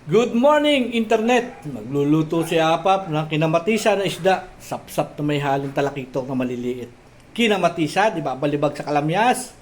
Good morning, Internet! Magluluto si Apap ng kinamatisa na isda. Sapsap na may halong talakitok na maliliit. Kinamatisa, di ba? Balibag sa kalamyas.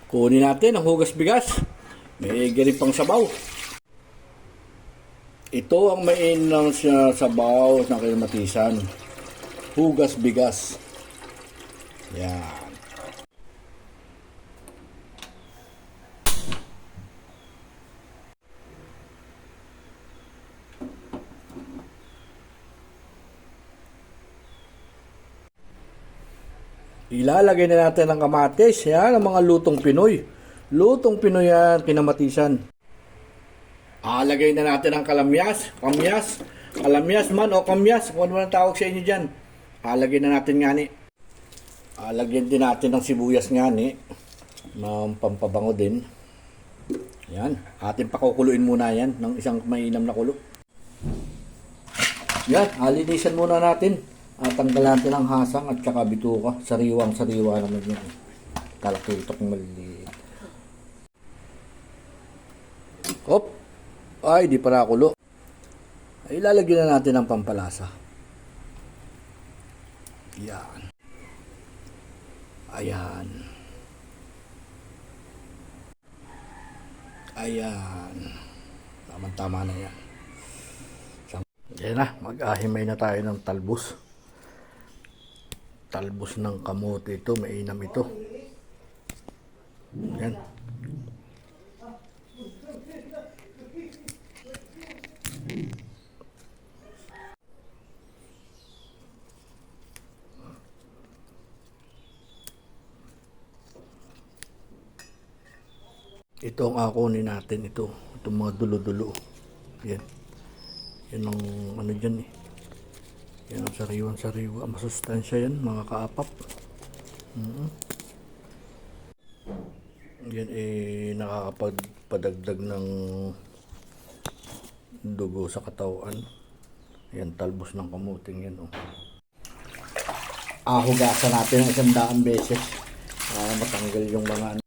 Kunin natin ang hugas bigas. May ganit pang sabaw. Ito ang mainang sabaw ng kinamatisan. Hugas bigas. Yan. Ilalagay na natin ang kamatis. Yan, ang mga lutong Pinoy. Lutong Pinoy yan, kinamatisan. Alagay na natin ang kalamyas. Kalamyas man o kamyas. Kung ano man ang tawag sa inyo dyan. Alagay na natin nga ni. Alagyan din natin ng sibuyas nga ni. Ng pampabango din. Yan. Atin pakukuluin muna yan ng isang mainam na kulo. Yan. Alinisan muna natin. At tanggalan natin ang hasang at saka bituka. Sariwang-sariwa naman yun. Talakitok maliliit. Hop! Ay, di para kulo. Ay, ilalagyan na natin ang pampalasa. Yan. Ayan. Ayan. Tama-tama na yan. Yan na, mag-ahimay na tayo ng talbos. Talbos ng kamote ito, mainam ito. Yan. Ito ang akunin natin ito. Itong mga dulo-dulo. Yan. Yan ang ano dyan eh. Yan ang sariwan-sariwa. Masustansya yan mga kaapap. Yan eh nakakapagpadagdag ng dugo sa katawan. Yan talbos ng kamuting yan oh. Hugasan natin ng 100 beses para matanggal yung mga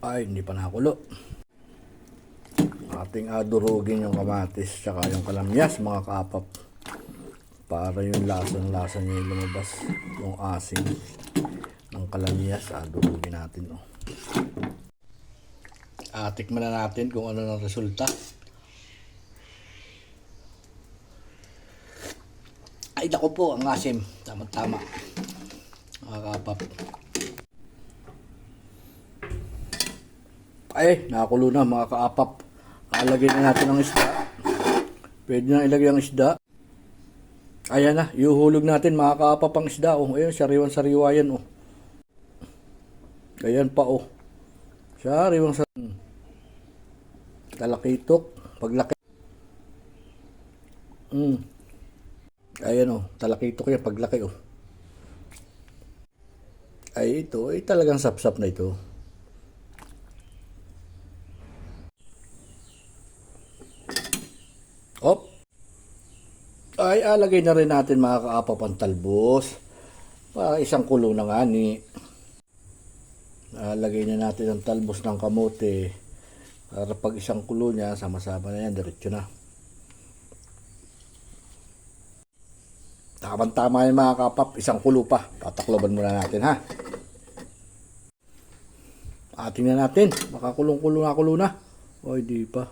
ay hindi pa nakulo. Ating adurugin yung kamatis tsaka yung kalamyas mga kaapap para yung lasang-lasa niya yung lumabas, yung asin ng kalamyas. Adurugin natin oh. Tikman na natin kung ano ang resulta. Ay dako po ang asim, tama-tama mga kaapap. Ay, nakakulo na mga kaapap. Alagay na natin ang isda. Pwede na ilagay ang isda. Ayan na, iuhulog natin mga kaapap ang isda. Oh, ayun, sariwan-sariwa yan. Oh. Ayan pa oh. Sariwang-sariwa. Talakitok. Paglaki. Ayan oh, talakitok yan paglaki oh. Ay ito, ay talagang sapsap na ito. Op. Ay, alagay na rin natin mga kaapap ang talbos. Para isang kulo na nga ni. Alagay na natin ang talbos ng kamote. Para pag isang kulo niya, sama-sama na yan, diretso na. Tama-tama yan mga kaapap, isang kulo pa. Tatakloban muna natin ha. Tingnan natin, makakulong-kulo na. O, di pa.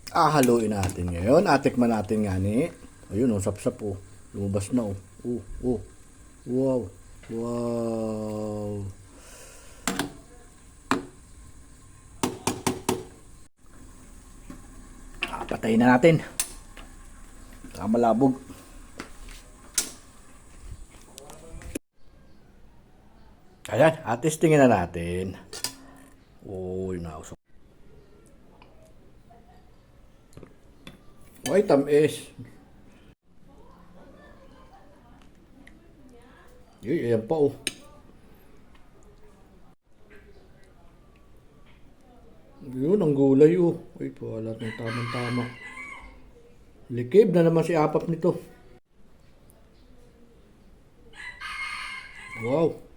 Haluin natin ngayon. Tikman natin nga ni. Ayun oh, sap-sap oh. Lumabas na oh. Oh. Wow. Wow. Patayin na natin. Malabog. Ayan, at testingin na natin. Uy, nausok. Uy, tamis. Uy, ayan pa oh. Yun, ang gulay oh. Uy, wala ng tamang-tama. Likib na naman si Apap nito. Wow.